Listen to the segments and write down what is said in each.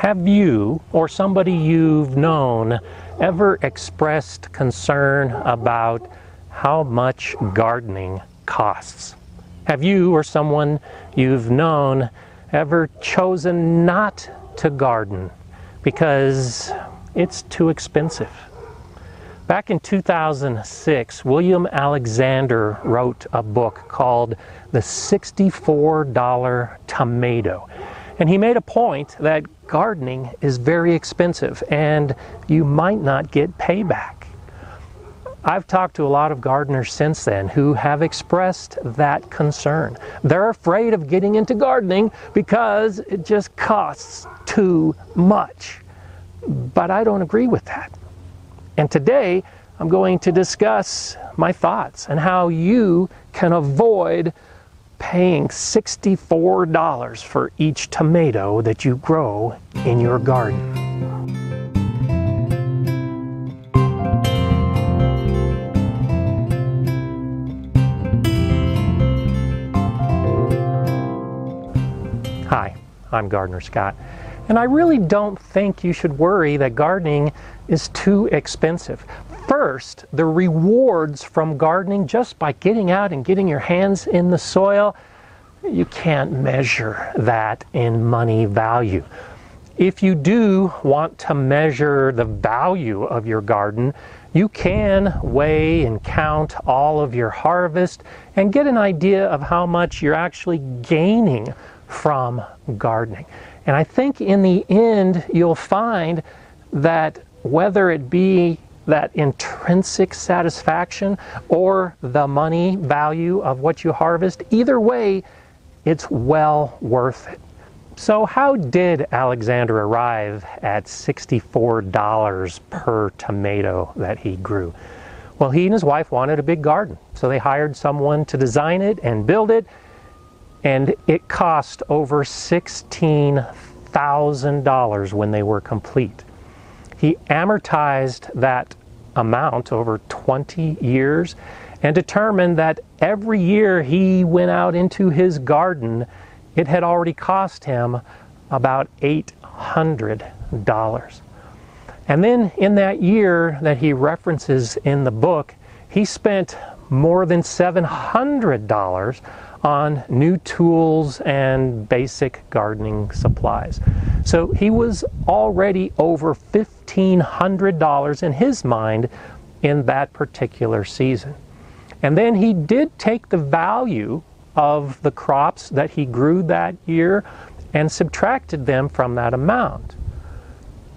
Have you or somebody you've known ever expressed concern about how much gardening costs? Have you or someone you've known ever chosen not to garden because it's too expensive? Back in 2006, William Alexander wrote a book called The $64 Tomato. And he made a point that gardening is very expensive and you might not get payback. I've talked to a lot of gardeners since then who have expressed that concern. They're afraid of getting into gardening because it just costs too much. But I don't agree with that. And today I'm going to discuss my thoughts and how you can avoid paying $64 for each tomato that you grow in your garden. Hi, I'm Gardener Scott, and I really don't think you should worry that gardening is too expensive. First, the rewards from gardening just by getting out and getting your hands in the soil, you can't measure that in money value. If you do want to measure the value of your garden, you can weigh and count all of your harvest and get an idea of how much you're actually gaining from gardening. And I think in the end, you'll find that whether it be that intrinsic satisfaction or the money value of what you harvest, either way, it's well worth it. So how did Alexander arrive at $64 per tomato that he grew? Well, he and his wife wanted a big garden, so they hired someone to design it and build it, and it cost over $16,000 when they were complete. He amortized that amount over 20 years and determined that every year he went out into his garden, it had already cost him about $800. And then in that year that he references in the book, he spent more than $700 on new tools and basic gardening supplies. So he was already over $1,500 in his mind in that particular season. And then he did take the value of the crops that he grew that year and subtracted them from that amount,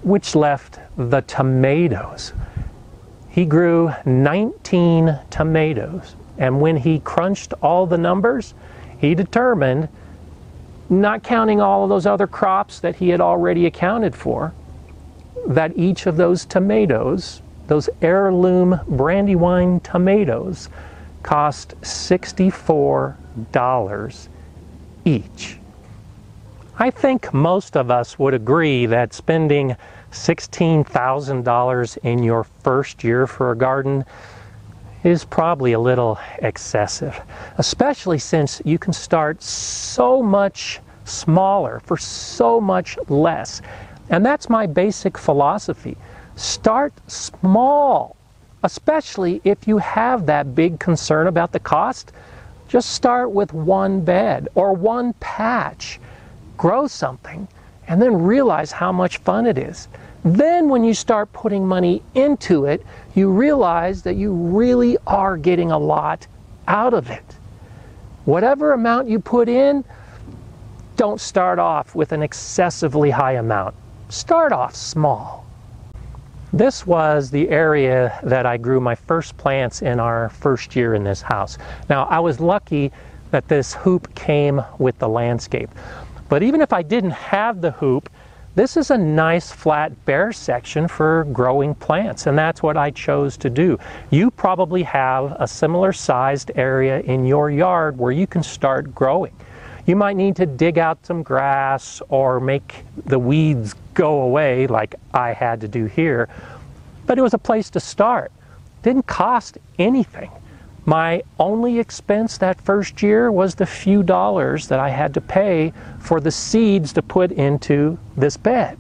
which left the tomatoes. He grew 19 tomatoes. And when he crunched all the numbers, he determined, not counting all of those other crops that he had already accounted for, that each of those tomatoes, those heirloom Brandywine tomatoes, cost $64 each. I think most of us would agree that spending $16,000 in your first year for a garden is probably a little excessive, especially since you can start so much smaller for so much less. And that's my basic philosophy. Start small, especially if you have that big concern about the cost. Just start with one bed or one patch. Grow something and then realize how much fun it is. Then when you start putting money into it, you realize that you really are getting a lot out of it. Whatever amount you put in, don't start off with an excessively high amount. Start off small. This was the area that I grew my first plants in our first year in this house. Now, I was lucky that this hoop came with the landscape. But even if I didn't have the hoop, this is a nice flat bare section for growing plants, and that's what I chose to do. You probably have a similar sized area in your yard where you can start growing. You might need to dig out some grass or make the weeds go away like I had to do here, but it was a place to start. Didn't cost anything. My only expense that first year was the few dollars that I had to pay for the seeds to put into this bed.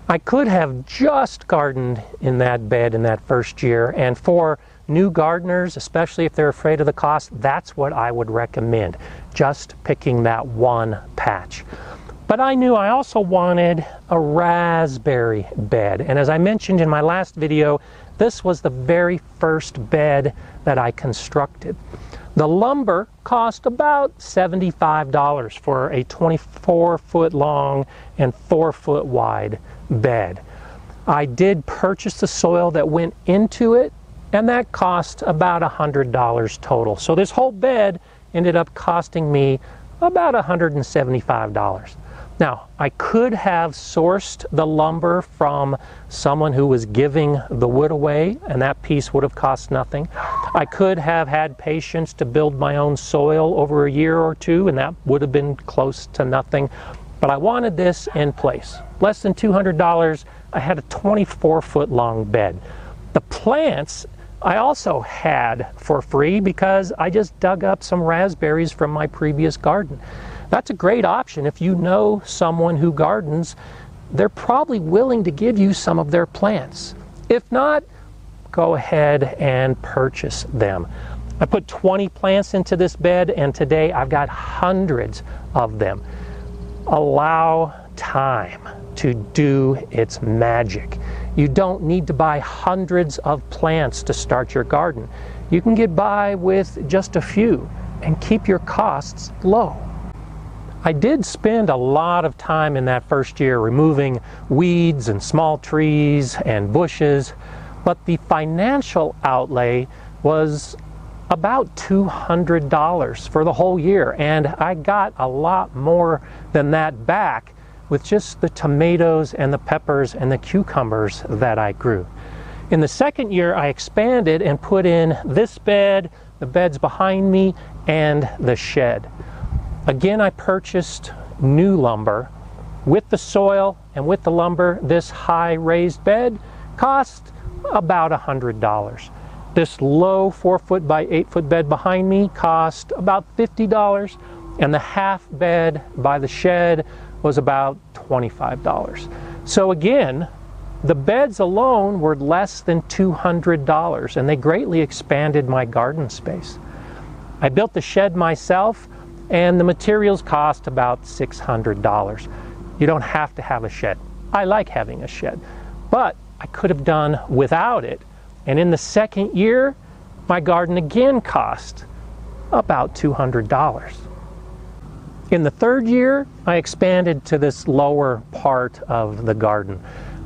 I could have just gardened in that bed in that first year, and for new gardeners, especially if they're afraid of the cost, that's what I would recommend, just picking that one patch. But I knew I also wanted a raspberry bed, and as I mentioned in my last video, this was the very first bed that I constructed. The lumber cost about $75 for a 24-foot long and 4-foot wide bed. I did purchase the soil that went into it, and that cost about $100 total. So this whole bed ended up costing me about $175. Now, I could have sourced the lumber from someone who was giving the wood away, and that piece would have cost nothing. I could have had patience to build my own soil over a year or two, and that would have been close to nothing. But I wanted this in place. Less than $200, I had a 24-foot long bed. The plants I also had for free because I just dug up some raspberries from my previous garden. That's a great option. If you know someone who gardens, they're probably willing to give you some of their plants. If not, go ahead and purchase them. I put 20 plants into this bed, and today I've got hundreds of them. Allow time to do its magic. You don't need to buy hundreds of plants to start your garden. You can get by with just a few and keep your costs low. I did spend a lot of time in that first year removing weeds and small trees and bushes, but the financial outlay was about $200 for the whole year, and I got a lot more than that back with just the tomatoes and the peppers and the cucumbers that I grew. In the second year, I expanded and put in this bed, the beds behind me, and the shed. Again, I purchased new lumber. With the soil and with the lumber, this high raised bed cost about $100. This low 4-foot by 8-foot bed behind me cost about $50, and the half bed by the shed was about $25. So again, the beds alone were less than $200, and they greatly expanded my garden space. I built the shed myself, and the materials cost about $600. You don't have to have a shed. I like having a shed, but I could have done without it. And in the second year, my garden again cost about $200. In the third year, I expanded to this lower part of the garden.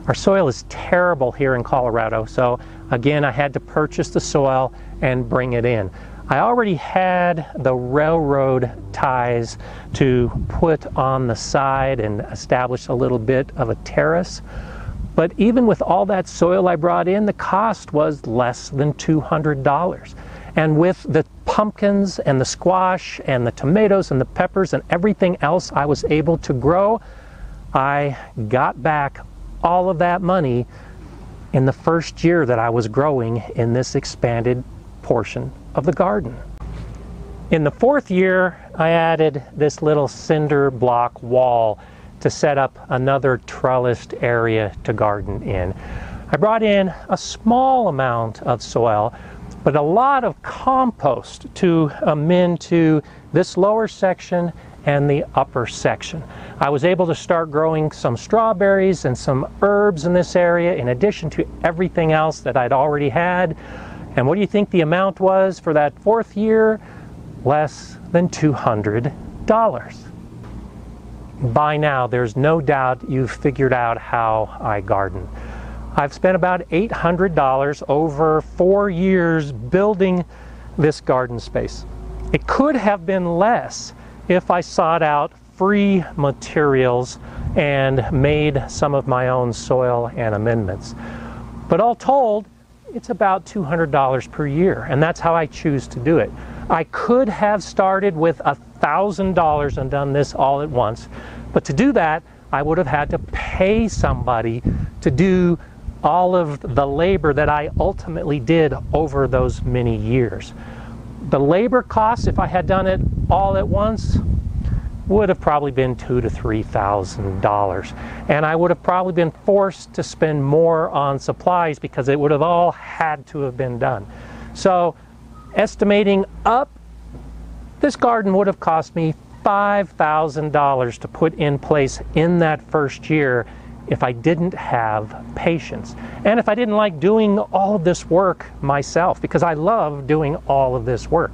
Our soil is terrible here in Colorado, so again, I had to purchase the soil and bring it in. I already had the railroad ties to put on the side and establish a little bit of a terrace. But even with all that soil I brought in, the cost was less than $200. And with the pumpkins and the squash and the tomatoes and the peppers and everything else I was able to grow, I got back all of that money in the first year that I was growing in this expanded portion of the garden. In the fourth year, I added this little cinder block wall to set up another trellised area to garden in. I brought in a small amount of soil, but a lot of compost to amend to this lower section and the upper section. I was able to start growing some strawberries and some herbs in this area in addition to everything else that I'd already had. And what do you think the amount was for that fourth year? Less than $200. By now, there's no doubt you've figured out how I garden. I've spent about $800 over 4 years building this garden space. It could have been less if I sought out free materials and made some of my own soil and amendments. But all told, it's about $200 per year, and that's how I choose to do it. I could have started with $1,000 and done this all at once, but to do that, I would have had to pay somebody to do all of the labor that I ultimately did over those many years. The labor costs, if I had done it all at once, would have probably been $2,000 to $3,000. And I would have probably been forced to spend more on supplies because it would have all had to have been done. So estimating up, this garden would have cost me $5,000 to put in place in that first year if I didn't have patience. And if I didn't like doing all of this work myself, because I love doing all of this work.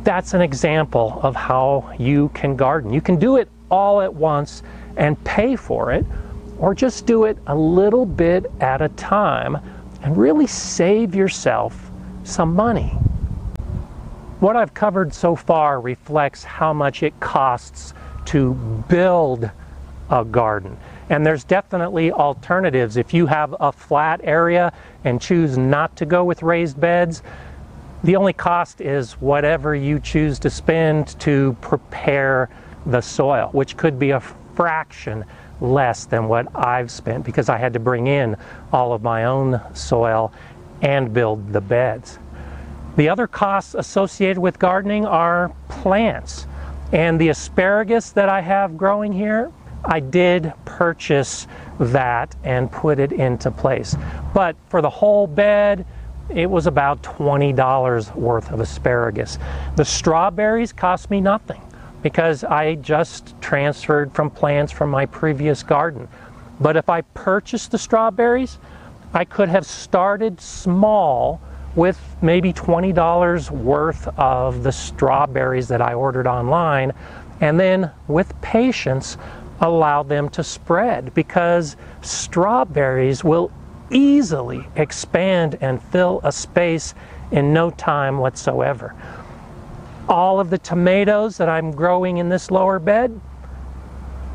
That's an example of how you can garden. You can do it all at once and pay for it, or just do it a little bit at a time and really save yourself some money. What I've covered so far reflects how much it costs to build a garden. And there's definitely alternatives. If you have a flat area and choose not to go with raised beds, the only cost is whatever you choose to spend to prepare the soil, which could be a fraction less than what I've spent because I had to bring in all of my own soil and build the beds. The other costs associated with gardening are plants. And the asparagus that I have growing here, I did purchase that and put it into place. But for the whole bed, it was about $20 worth of asparagus. The strawberries cost me nothing because I just transferred from plants from my previous garden. But if I purchased the strawberries, I could have started small with maybe $20 worth of the strawberries that I ordered online, and then with patience allow them to spread, because strawberries will easily expand and fill a space in no time whatsoever. All of the tomatoes that I'm growing in this lower bed,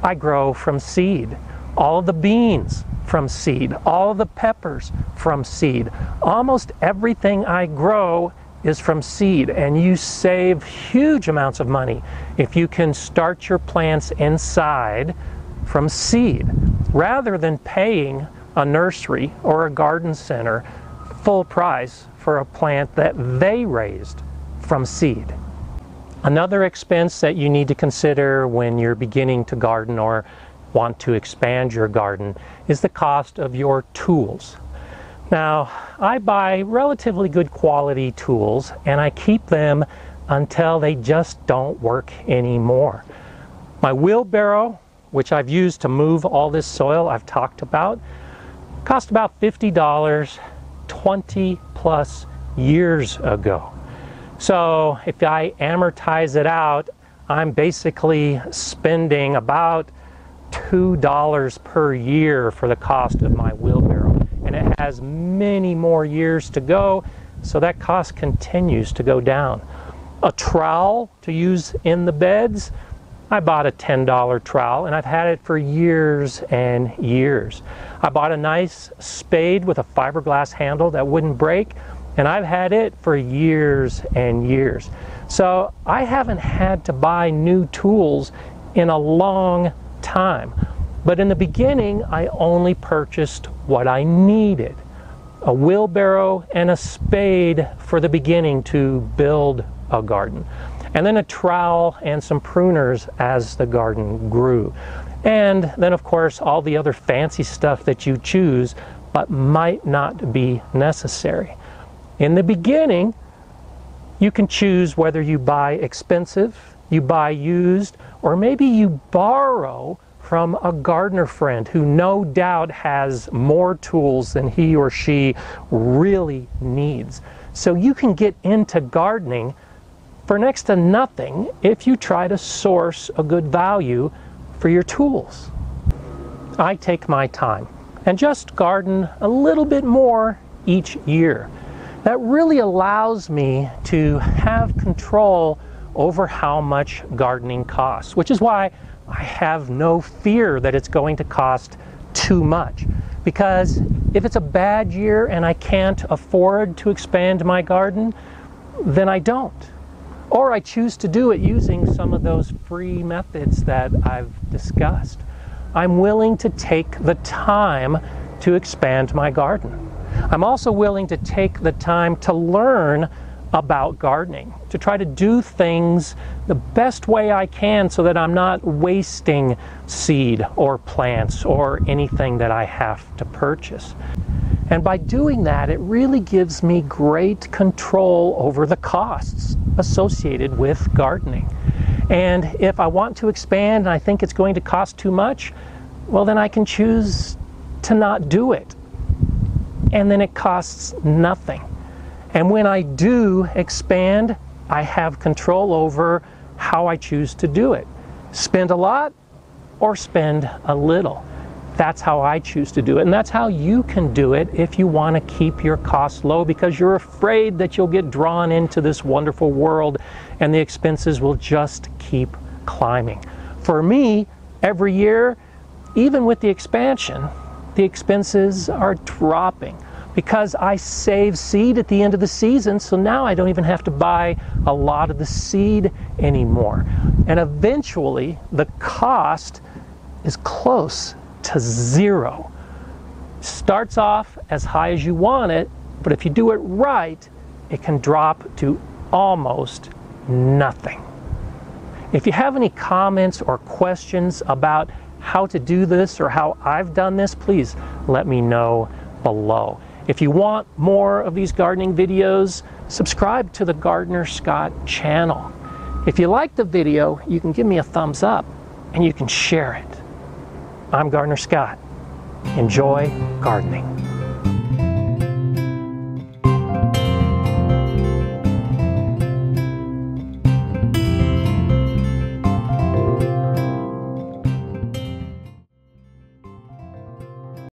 I grow from seed. All of the beans from seed. All of the peppers from seed. Almost everything I grow is from seed, and you save huge amounts of money if you can start your plants inside from seed, rather than paying a nursery or a garden center full price for a plant that they raised from seed. Another expense that you need to consider when you're beginning to garden or want to expand your garden is the cost of your tools. Now, I buy relatively good quality tools and I keep them until they just don't work anymore. My wheelbarrow, which I've used to move all this soil I've talked about, cost about $50 20 plus years ago. So if I amortize it out, I'm basically spending about $2 per year for the cost of my wheelbarrow. And it has many more years to go, so that cost continues to go down. A trowel to use in the beds, I bought a $10 trowel and I've had it for years and years. I bought a nice spade with a fiberglass handle that wouldn't break, and I've had it for years and years. So I haven't had to buy new tools in a long time. But in the beginning, I only purchased what I needed. A wheelbarrow and a spade for the beginning to build a garden. And then a trowel and some pruners as the garden grew. And then, of course, all the other fancy stuff that you choose but might not be necessary. In the beginning, you can choose whether you buy expensive, you buy used, or maybe you borrow from a gardener friend who no doubt has more tools than he or she really needs. So you can get into gardening for next to nothing if you try to source a good value for your tools. I take my time and just garden a little bit more each year. That really allows me to have control over how much gardening costs, which is why I have no fear that it's going to cost too much. Because if it's a bad year and I can't afford to expand my garden, then I don't. Or I choose to do it using some of those free methods that I've discussed. I'm willing to take the time to expand my garden. I'm also willing to take the time to learn about gardening, to try to do things the best way I can so that I'm not wasting seed or plants or anything that I have to purchase. And by doing that, it really gives me great control over the costs associated with gardening. And if I want to expand and I think it's going to cost too much, well, then I can choose to not do it. And then it costs nothing. And when I do expand, I have control over how I choose to do it. Spend a lot or spend a little. That's how I choose to do it. And that's how you can do it if you want to keep your costs low, because you're afraid that you'll get drawn into this wonderful world and the expenses will just keep climbing. For me, every year, even with the expansion, the expenses are dropping because I save seed at the end of the season, so now I don't even have to buy a lot of the seed anymore. And eventually, the cost is close to zero. Starts off as high as you want it, but if you do it right, it can drop to almost nothing. If you have any comments or questions about how to do this or how I've done this, please let me know below. If you want more of these gardening videos, subscribe to the Gardener Scott channel. If you like the video, you can give me a thumbs up and you can share it. I'm Gardener Scott. Enjoy gardening.